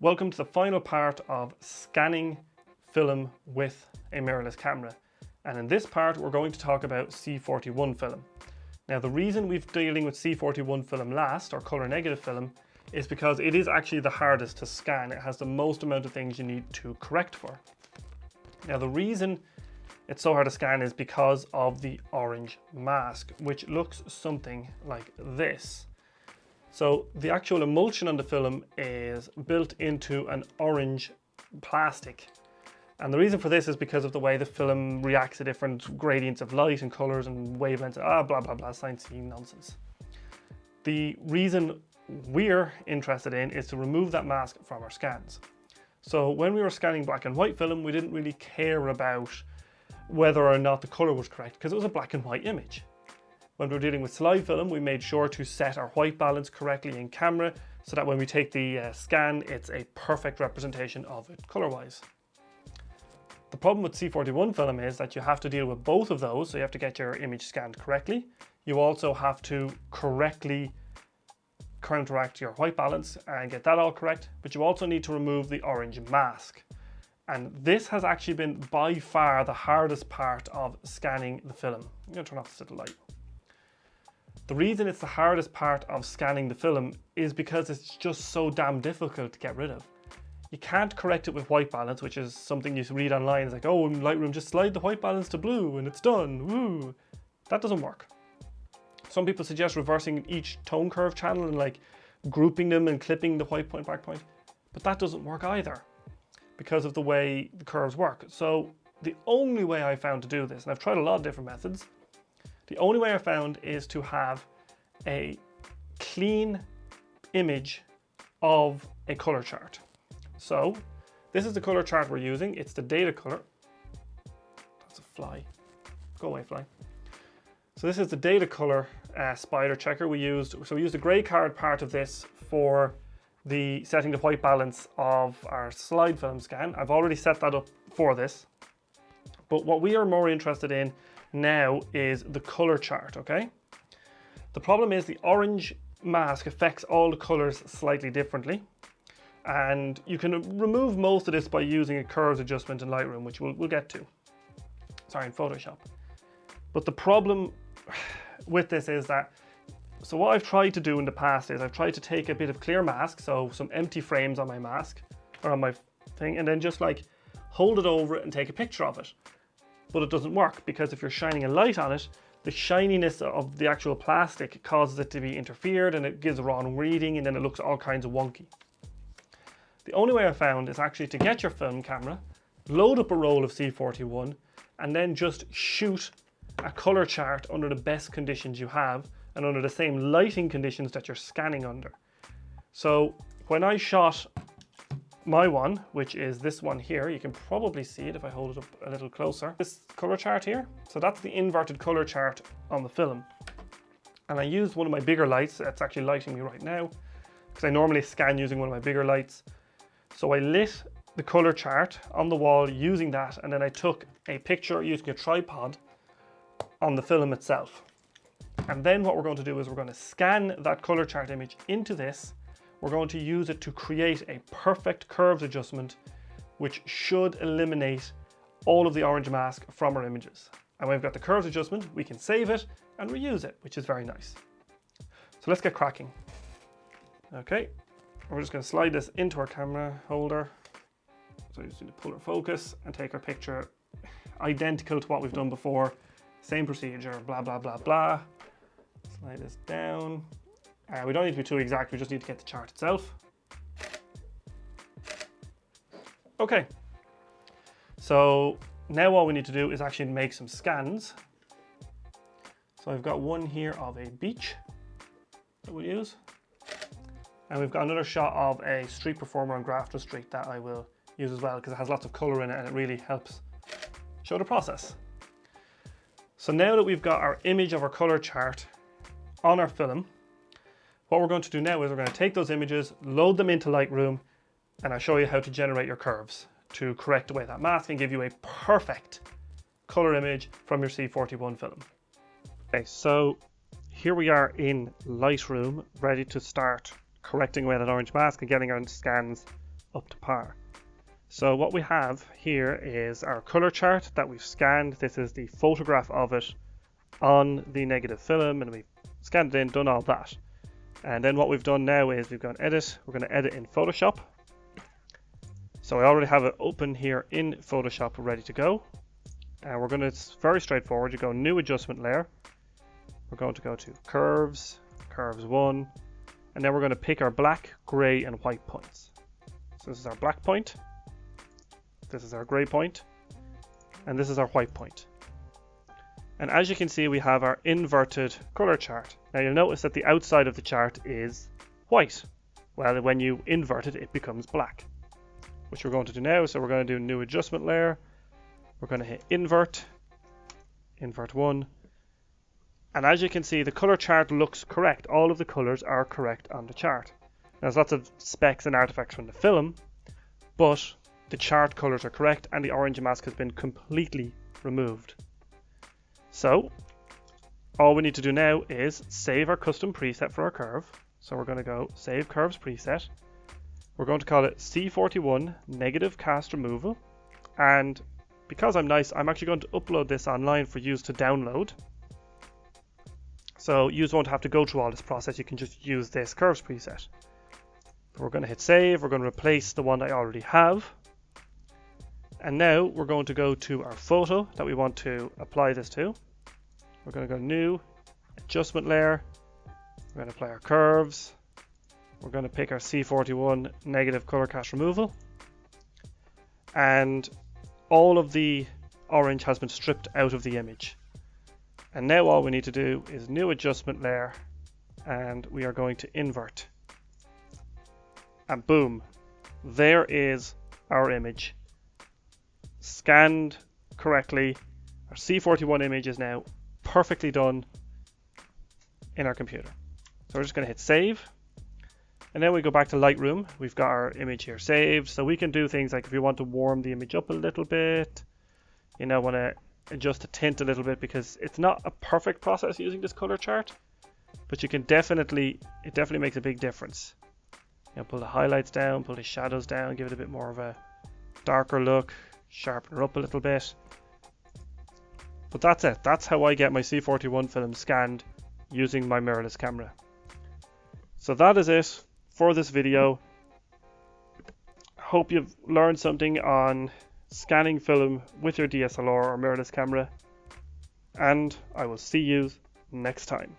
Welcome to the final part of scanning film with a mirrorless camera. And in this part, we're going to talk about C41 film. Now, the reason we've dealing with C41 film last, or color negative film, is because it is actually the hardest to scan. It has the most amount of things you need to correct for. Now, the reason it's so hard to scan is because of the orange mask, which looks something like this. So the actual emulsion on the film is built into an orange plastic. And the reason for this is because of the way the film reacts to different gradients of light and colors and wavelengths, blah, blah, blah, sciencey nonsense. The reason we're interested in is to remove that mask from our scans. So when we were scanning black and white film, we didn't really care about whether or not the color was correct because it was a black and white image. When we're dealing with slide film, we made sure to set our white balance correctly in camera so that when we take the scan, it's a perfect representation of it color-wise. The problem with C41 film is that you have to deal with both of those, so you have to get your image scanned correctly. You also have to correctly counteract your white balance and get that all correct, but you also need to remove the orange mask. And this has actually been by far the hardest part of scanning the film. I'm going to turn off this little light. The reason it's the hardest part of scanning the film is because it's just so damn difficult to get rid of. You can't correct it with white balance, which is something you read online. It's like, oh, in Lightroom, just slide the white balance to blue and it's done. Woo! That doesn't work. Some people suggest reversing each tone curve channel and like grouping them and clipping the white point, black point. But that doesn't work either because of the way the curves work. So the only way I found to do this, and I've tried a lot of different methods, the only way I found is to have a clean image of a color chart. So this is the color chart we're using. It's the data color. That's a fly. Go away, fly. So this is the data color spider checker we used. So we used the gray card part of this for the setting the white balance of our slide film scan. I've already set that up for this. But what we are more interested in now is the color chart, okay? The problem is the orange mask affects all the colors slightly differently. And you can remove most of this by using a curves adjustment in Lightroom, which we'll get to. Sorry, in Photoshop. But the problem with this is that, so what I've tried to do in the past is I've tried to take a bit of clear mask, so some empty frames on my mask, or on my thing, and then just like hold it over it and take a picture of it. But it doesn't work because if you're shining a light on it, the shininess of the actual plastic causes it to be interfered and it gives a wrong reading and then it looks all kinds of wonky. The only way I found is actually to get your film camera, load up a roll of C41 and then just shoot a color chart under the best conditions you have and under the same lighting conditions that you're scanning under. So when I shot my one, which is this one here, you can probably see it if I hold it up a little closer. This color chart here, so that's the inverted color chart on the film. And I used one of my bigger lights, that's actually lighting me right now, because I normally scan using one of my bigger lights. So I lit the color chart on the wall using that, and then I took a picture using a tripod on the film itself. And then what we're going to do is we're going to scan that color chart image into this. We're going to use it to create a perfect curves adjustment, which should eliminate all of the orange mask from our images. And when we've got the curves adjustment, we can save it and reuse it, which is very nice. So let's get cracking. Okay, we're just going to slide this into our camera holder. So you just need to pull our focus and take our picture identical to what we've done before. Same procedure, blah, blah, blah, blah. Slide this down. We don't need to be too exact, we just need to get the chart itself. Okay, so now all we need to do is actually make some scans. So I've got one here of a beach that we'll use. And we've got another shot of a street performer on Grafton Street that I will use as well because it has lots of color in it and it really helps show the process. So now that we've got our image of our color chart on our film, what we're going to do now is we're going to take those images, load them into Lightroom, and I'll show you how to generate your curves to correct away that mask and give you a perfect color image from your C41 film. Okay, so here we are in Lightroom, ready to start correcting away that orange mask and getting our scans up to par. So what we have here is our color chart that we've scanned. This is the photograph of it on the negative film, and we've scanned it in, done all that. And then what we've done now is we've gone edit. We're going to edit in Photoshop. So I already have it open here in Photoshop ready to go. And we're going to, it's very straightforward. You go new adjustment layer. We're going to go to curves, curves 1, and then we're going to pick our black, gray, and white points. So this is our black point. This is our gray point, and this is our white point. And as you can see, we have our inverted color chart. Now you'll notice that the outside of the chart is white. Well, when you invert it, it becomes black, which we're going to do now. So we're going to do new adjustment layer. We're going to hit invert, invert 1. And as you can see, the color chart looks correct. All of the colors are correct on the chart. Now, there's lots of specs and artifacts from the film, but the chart colors are correct and the orange mask has been completely removed. So all we need to do now is save our custom preset for our curve. So we're going to go save curves preset. We're going to call it C41 negative cast removal. And because I'm nice, I'm actually going to upload this online for you to download. So you won't have to go through all this process. You can just use this curves preset. We're going to hit save. We're going to replace the one I already have. And now we're going to go to our photo that we want to apply this to. We're going to go new, adjustment layer. We're going to apply our curves. We're going to pick our C41 negative color cast removal. And all of the orange has been stripped out of the image. And now all we need to do is new adjustment layer, and we are going to invert. And boom, there is our image. Scanned correctly. Our C41 image is now perfectly done in our computer. So we're just going to hit save. And then we go back to Lightroom. We've got our image here saved. So we can do things like if you want to warm the image up a little bit, you know, want to adjust the tint a little bit, because it's not a perfect process using this color chart, but you can definitely, it definitely makes a big difference. You know, pull the highlights down, pull the shadows down, give it a bit more of a darker look, sharpen her up a little bit. But that's it. That's how I get my C41 film scanned using my mirrorless camera. So that is it for this video. Hope you've learned something on scanning film with your DSLR or mirrorless camera, and I will see you next time.